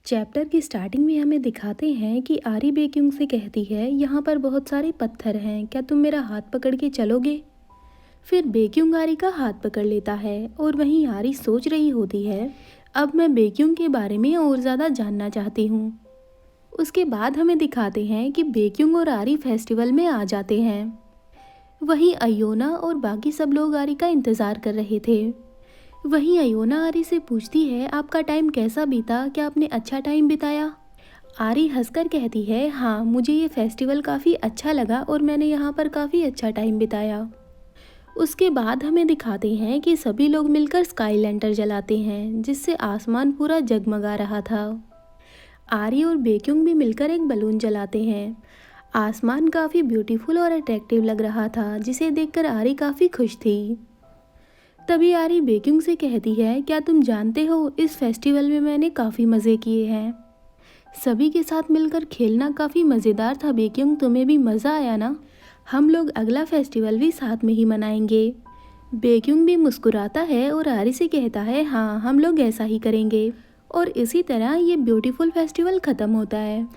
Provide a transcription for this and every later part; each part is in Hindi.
चैप्टर की स्टार्टिंग में हमें दिखाते हैं कि आरी बेक्यूंग से कहती है, यहाँ पर बहुत सारे पत्थर हैं, क्या तुम मेरा हाथ पकड़ के चलोगे। फिर बेक्यूंग आरी का हाथ पकड़ लेता है और वहीं आरी सोच रही होती है, अब मैं बेक्यूंग के बारे में और ज़्यादा जानना चाहती हूँ। उसके बाद हमें दिखाते हैं कि बेक्यूंग और आरी फेस्टिवल में आ जाते हैं। वहीं अयोना और बाकी सब लोग आरी का इंतज़ार कर रहे थे। वहीं अयोना आरी से पूछती है, आपका टाइम कैसा बीता, क्या आपने अच्छा टाइम बिताया। आरी हंसकर कहती है, हाँ मुझे ये फेस्टिवल काफ़ी अच्छा लगा और मैंने यहाँ पर काफ़ी अच्छा टाइम बिताया। उसके बाद हमें दिखाते हैं कि सभी लोग मिलकर स्काई लैंटर्न जलाते हैं, जिससे आसमान पूरा जगमगा रहा था। आरी और बेक्यूंग भी मिलकर एक बलून जलाते हैं। आसमान काफ़ी ब्यूटीफुल और अट्रैक्टिव लग रहा था, जिसे देखकर आरी काफ़ी खुश थी। तभी आरी बेक्यूंग से कहती है, क्या तुम जानते हो इस फेस्टिवल में मैंने काफ़ी मज़े किए हैं। सभी के साथ मिलकर खेलना काफ़ी मज़ेदार था बेक्यूंग, तुम्हें भी मज़ा आया ना। हम लोग अगला फेस्टिवल भी साथ में ही मनाएंगे। बेक्यूंग भी मुस्कुराता है और आरी से कहता है, हाँ हम लोग ऐसा ही करेंगे। और इसी तरह ये ब्यूटीफुल फेस्टिवल ख़त्म होता है।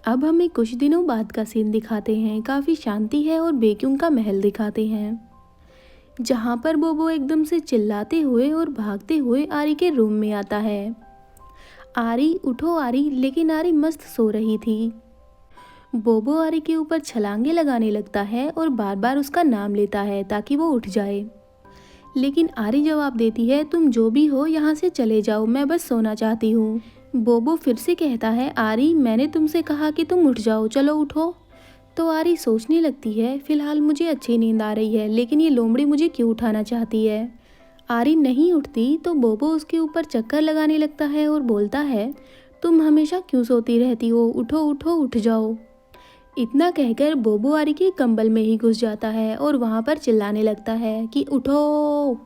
अब हमें कुछ दिनों बाद का सीन दिखाते हैं। काफ़ी शांति है और बेक्यूंग का महल दिखाते हैं, जहाँ पर बोबो एकदम से चिल्लाते हुए और भागते हुए आरी के रूम में आता है। आरी उठो आरी, लेकिन आरी मस्त सो रही थी। बोबो आरी के ऊपर छलांगे लगाने लगता है और बार बार उसका नाम लेता है ताकि वो उठ जाए। लेकिन आरी जवाब देती है, तुम जो भी हो यहाँ से चले जाओ, मैं बस सोना चाहती हूँ। बोबो फिर से कहता है, आरी मैंने तुमसे कहा कि तुम उठ जाओ, चलो उठो। तो आरी सोचने लगती है, फिलहाल मुझे अच्छी नींद आ रही है, लेकिन ये लोमड़ी मुझे क्यों उठाना चाहती है। आरी नहीं उठती तो बोबो उसके ऊपर चक्कर लगाने लगता है और बोलता है, तुम हमेशा क्यों सोती रहती हो, उठो उठो उठ जाओ। इतना कहकर बोबो आरी के कंबल में ही घुस जाता है और वहाँ पर चिल्लाने लगता है कि उठो।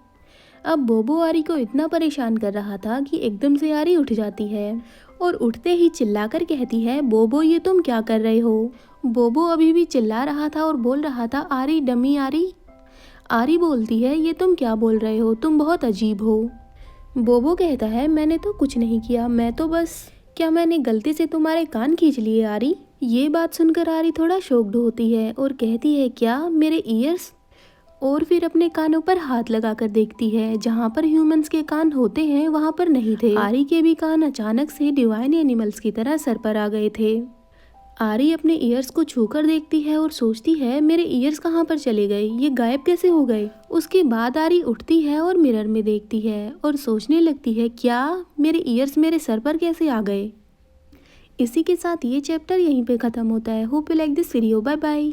अब बोबो आरी को इतना परेशान कर रहा था कि एकदम से आरी उठ जाती है और उठते ही चिल्लाकर कहती है, बोबो ये तुम क्या कर रहे हो। बोबो अभी भी चिल्ला रहा था और बोल रहा था, आरी डमी आरी। आरी बोलती है, ये तुम क्या बोल रहे हो, तुम बहुत अजीब हो। बोबो कहता है, मैंने तो कुछ नहीं किया, मैं तो बस, क्या मैंने गलती से तुम्हारे कान खींच लिए आरी। ये बात सुनकर आरी थोड़ा शॉक्ड होती है और कहती है, क्या मेरे ईयर्स। और फिर अपने कानों पर हाथ लगाकर देखती है, जहाँ पर ह्यूमंस के कान होते हैं वहाँ पर नहीं थे। आरी के भी कान अचानक से डिवाइन एनिमल्स की तरह सर पर आ गए थे। आरी अपने ईयर्स को छूकर देखती है और सोचती है, मेरे ईयर्स कहाँ पर चले गए, ये गायब कैसे हो गए। उसके बाद आरी उठती है और मिरर में देखती है और सोचने लगती है, क्या मेरे ईयर्स मेरे सर पर कैसे आ गए। इसी के साथ ये चैप्टर यहीं पे ख़त्म होता है। Hope you like this video. Bye bye.